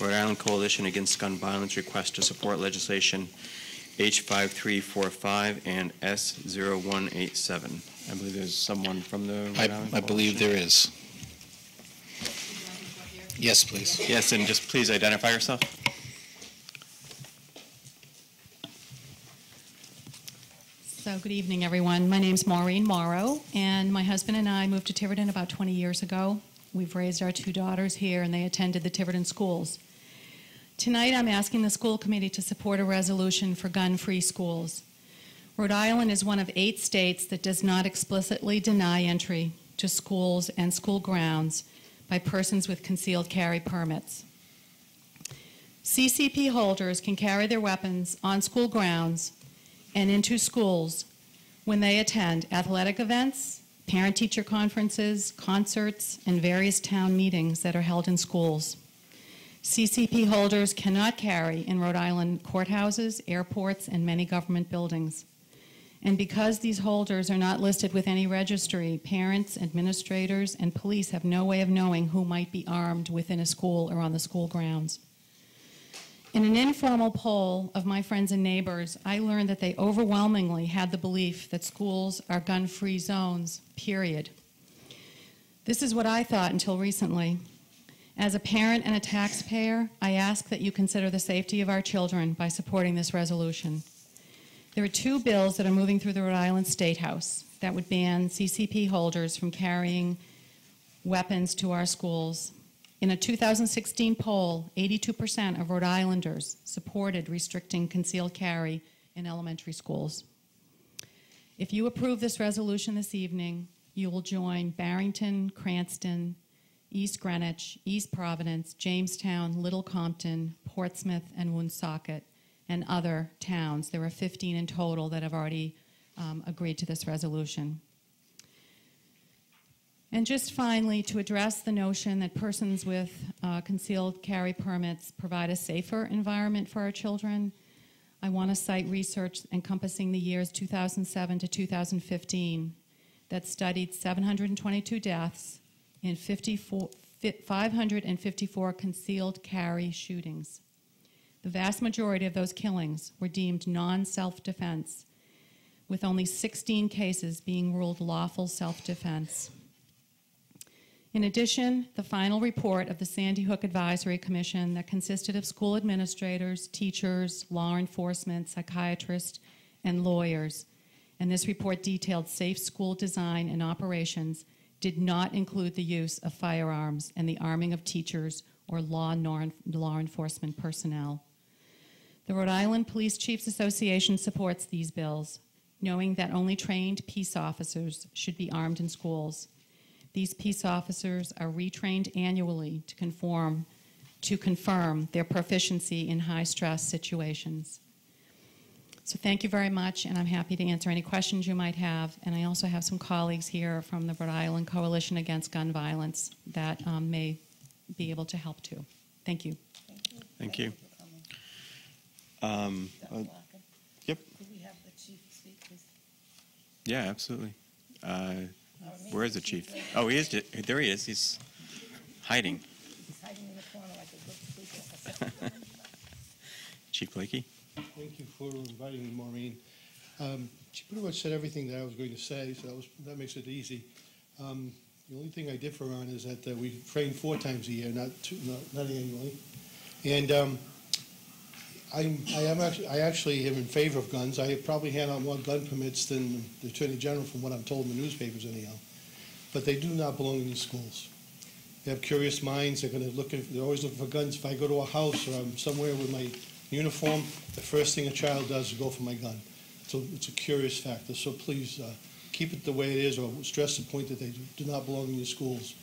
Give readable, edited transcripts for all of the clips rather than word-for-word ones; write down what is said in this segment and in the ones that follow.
Rhode Island Coalition Against Gun Violence request to support legislation H5345 and S0187. I believe there's someone from the Rhode Island I believe there is. Yes, please. Yes, and just please identify yourself. So good evening, everyone. My name's Maureen Morrow, and my husband and I moved to Tiverton about 20 years ago. We've raised our 2 daughters here, and they attended the Tiverton schools. Tonight, I'm asking the school committee to support a resolution for gun-free schools. Rhode Island is one of 8 states that does not explicitly deny entry to schools and school grounds by persons with concealed carry permits. CCP holders can carry their weapons on school grounds and into schools when they attend athletic events, parent-teacher conferences, concerts, and various town meetings that are held in schools. CCP holders cannot carry in Rhode Island courthouses, airports, and many government buildings. And because these holders are not listed with any registry, parents, administrators, and police have no way of knowing who might be armed within a school or on the school grounds. In an informal poll of my friends and neighbors, I learned that they overwhelmingly had the belief that schools are gun-free zones, period. This is what I thought until recently. As a parent and a taxpayer, I ask that you consider the safety of our children by supporting this resolution. There are 2 bills that are moving through the Rhode Island State House that would ban CCP holders from carrying weapons to our schools. In a 2016 poll, 82% of Rhode Islanders supported restricting concealed carry in elementary schools. If you approve this resolution this evening, you will join Barrington, Cranston, East Greenwich, East Providence, Jamestown, Little Compton, Portsmouth, and Woonsocket, and other towns. There are 15 in total that have already agreed to this resolution. And just finally, to address the notion that persons with concealed carry permits provide a safer environment for our children, I want to cite research encompassing the years 2007 to 2015 that studied 722 deaths in 554 concealed carry shootings. The vast majority of those killings were deemed non-self-defense, with only 16 cases being ruled lawful self-defense. In addition, the final report of the Sandy Hook Advisory Commission that consisted of school administrators, teachers, law enforcement, psychiatrists, and lawyers, and this report detailed safe school design and operations, did not include the use of firearms and the arming of teachers or law enforcement personnel. The Rhode Island Police Chiefs Association supports these bills, knowing that only trained peace officers should be armed in schools. These peace officers are retrained annually to confirm their proficiency in high-stress situations. So thank you very much, and I'm happy to answer any questions you might have. And I also have some colleagues here from the Rhode Island Coalition Against Gun Violence that may be able to help too. Thank you. Thank you. Yep. Could we have the chief speak, please? Yeah, absolutely. Where is the chief? Oh, he is. There he is. He's hiding. He's hiding in the corner like a good sleeper. Chief Blakey. Thank you for inviting me, Maureen. She pretty much said everything that I was going to say, so that makes it easy. The only thing I differ on is that we train 4 times a year, not annually. And I actually am in favor of guns. I probably hand out more gun permits than the Attorney General, from what I'm told in the newspapers anyhow. But they do not belong in these schools. They have curious minds. They're always looking for guns. If I go to a house or I'm somewhere with my uniform, the first thing a child does is go for my gun. So it's a curious factor. So please keep it the way it is, or stress the point that they do not belong in your schools.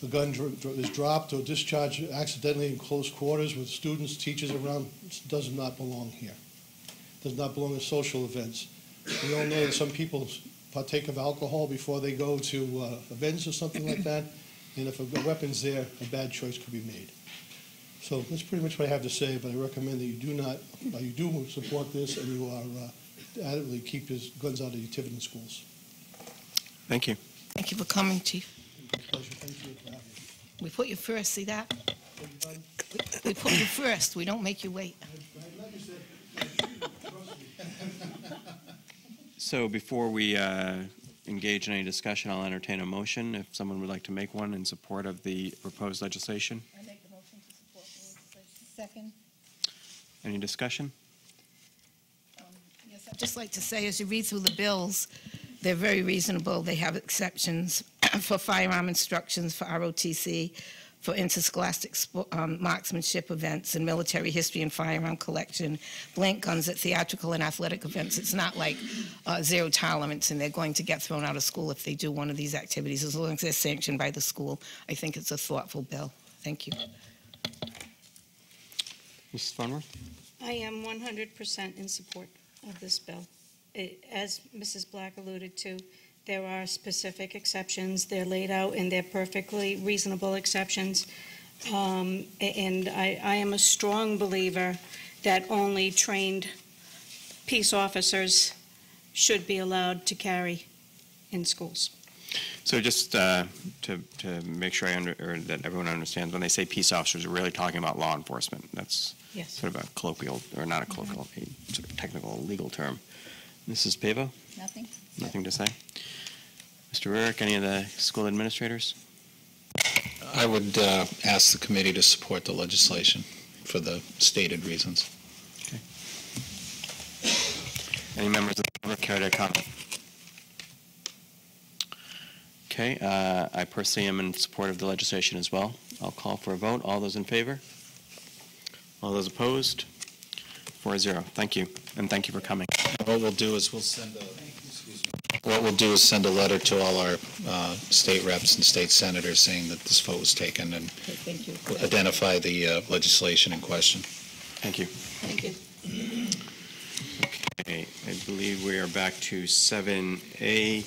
The gun is dropped or discharged accidentally in close quarters with students, teachers around. It does not belong here. It does not belong in social events. We all know that some people partake of alcohol before they go to events or something like that, and if a weapon's there, a bad choice could be made. So that's pretty much what I have to say, but I recommend that you do support this, and you are adequately keep his guns out of your Tiverton schools. Thank you. Thank you for coming, Chief. Pleasure. Thank you for having me. We put you first, see that? We put you first. We don't make you wait. So before we engage in any discussion, I'll entertain a motion if someone would like to make one in support of the proposed legislation. I make the motion to support the legislation. Second. Any discussion? Yes, I'd just like to say, as you read through the bills, they're very reasonable. They have exceptions for firearm instructions, for ROTC, for interscholastic marksmanship events, and military history and firearm collection, blank guns at theatrical and athletic events. It's not like zero tolerance, and they're going to get thrown out of school if they do one of these activities, as long as they're sanctioned by the school. I think it's a thoughtful bill. Thank you. Mrs. Farnworth? I am 100% in support of this bill. As Mrs. Black alluded to, there are specific exceptions. They're laid out, and they're perfectly reasonable exceptions. And I am a strong believer that only trained peace officers should be allowed to carry in schools. So just to make sure or that everyone understands, when they say peace officers, we're really talking about law enforcement. That's Yes. sort of a colloquial, or not a colloquial, a sort of technical legal term. Mrs. Pavo? Nothing? Nothing to say? Mr. Rurick, any of the school administrators? I would ask the committee to support the legislation for the stated reasons. Any members of the public care to comment? Okay, I personally am in support of the legislation as well. I'll call for a vote. All those in favor? All those opposed? 4-0. Thank you, and thank you for coming. What we'll do is send a letter to all our state reps and state senators saying that this vote was taken, and Thank you. identify the legislation in question. Thank you. Thank you. Okay, I believe we are back to 7A.